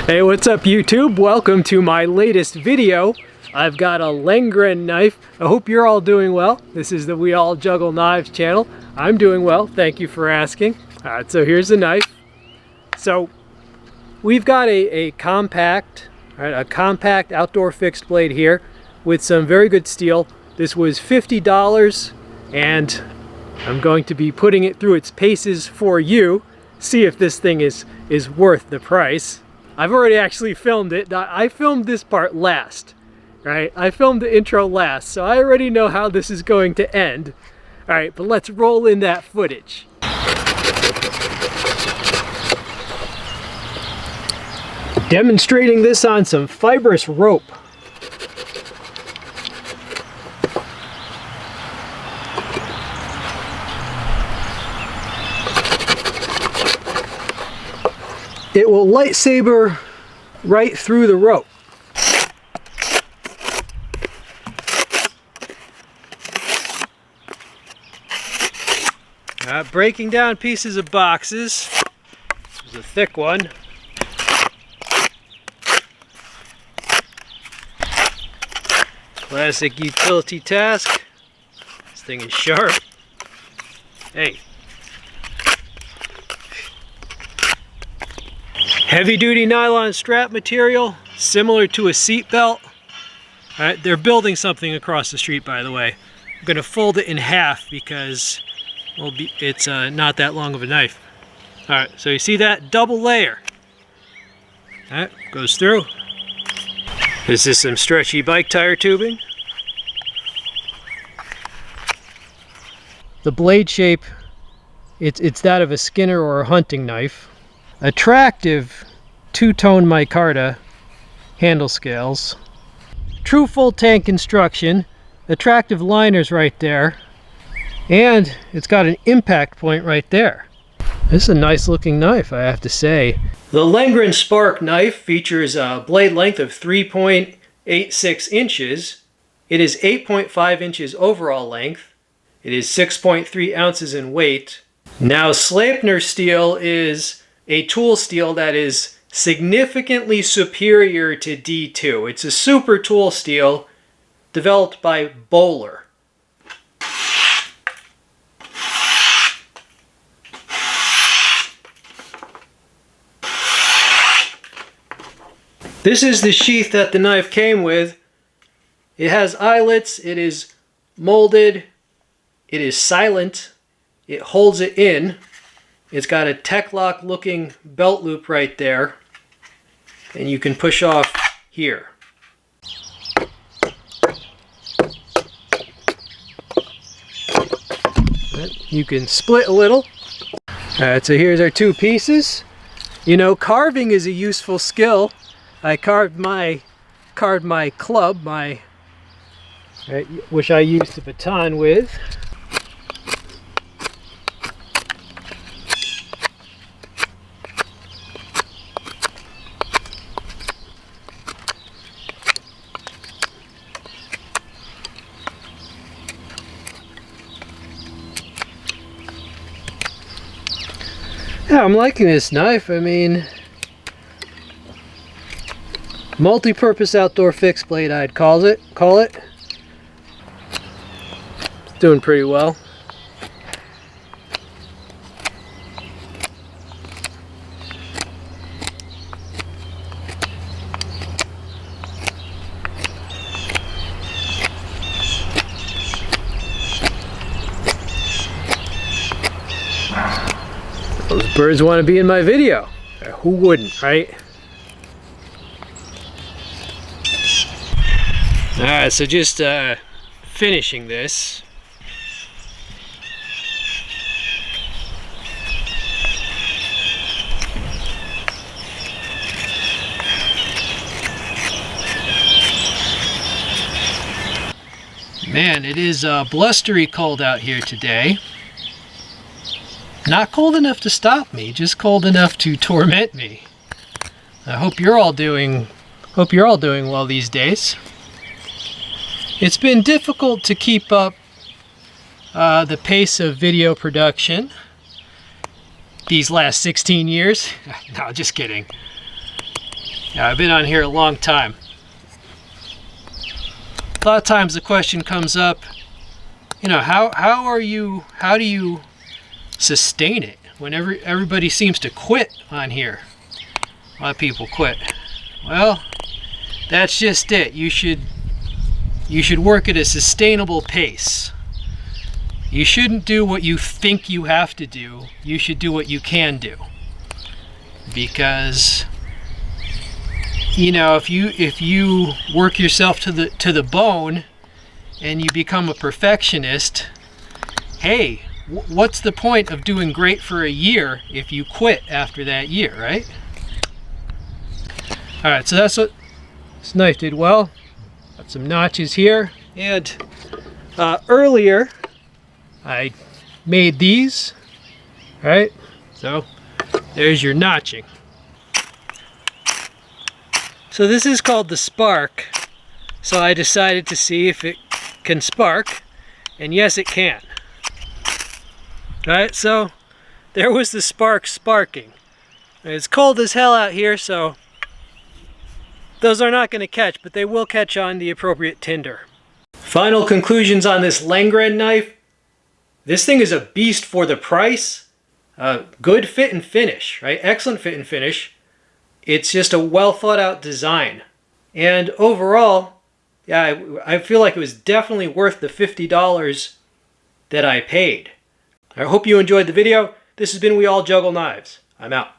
Hey, what's up YouTube? Welcome to my latest video. I've got a Lengren knife. I hope you're all doing well. This is the We All Juggle Knives channel. I'm doing well, thank you for asking. Alright, so here's the knife. So we've got a compact outdoor fixed blade here with some very good steel. This was $50 and I'm going to be putting it through its paces for you. See if this thing is worth the price. I've already actually filmed it. I filmed this part last, right? I filmed the intro last, so I already know how this is going to end. All right, but let's roll in that footage. Demonstrating this on some fibrous rope. It will lightsaber right through the rope. Breaking down pieces of boxes. This was a thick one. Classic utility task. This thing is sharp. Hey. Heavy-duty nylon strap material, similar to a seat belt. All right, they're building something across the street, by the way. I'm going to fold it in half because it's not that long of a knife. All right, so you see that double layer. All right, goes through. This is some stretchy bike tire tubing. The blade shape, it's that of a Skinner or a hunting knife. Attractive two-tone micarta handle scales. True full tank construction. Attractive liners right there. And it's got an impact point right there. This is a nice looking knife, I have to say. The Lengren Spark knife features a blade length of 3.86 inches. It is 8.5 inches overall length. It is 6.3 ounces in weight. Now Sleipner steel is a tool steel that is significantly superior to D2. It's a super tool steel developed by Bowler. This is the sheath that the knife came with. It has eyelets, it is molded, it is silent, it holds it in. It's got a Tech-Lock looking belt loop right there, and you can push off here. You can split a little. Alright, so here's our two pieces. You know, carving is a useful skill. I carved my club, which I used the baton with. Yeah, I'm liking this knife. I mean, multi-purpose outdoor fixed blade, I'd call it. It's doing pretty well. Those birds want to be in my video. Who wouldn't, right? Alright, so just finishing this. Man, it is blustery cold out here today. Not cold enough to stop me, just cold enough to torment me. I hope you're all doing well these days. It's been difficult to keep up the pace of video production these last 16 years. No, just kidding. Yeah, I've been on here a long time. A lot of times the question comes up, you know, how do you sustain it when everybody seems to quit on here? A lot of people quit. Well, that's just it. You should work at a sustainable pace. You shouldn't do what you think you have to do. You should do what you can do. Because, you know, if you work yourself to the bone and you become a perfectionist, hey, what's the point of doing great for a year if you quit after that year, right? All right, so that's what this knife did well. Got some notches here, and earlier I made these, right? So there's your notching. So this is called the spark. So I decided to see if it can spark, and yes, it can. Right, so there was the spark sparking. It's cold as hell out here, so those are not going to catch, but they will catch on the appropriate tinder. Final conclusions on this Lengren knife. This thing is a beast for the price. Good fit and finish, right? Excellent fit and finish. It's just a well thought out design. And overall, yeah, I feel like it was definitely worth the $50 that I paid. I hope you enjoyed the video. This has been We All Juggle Knives. I'm out.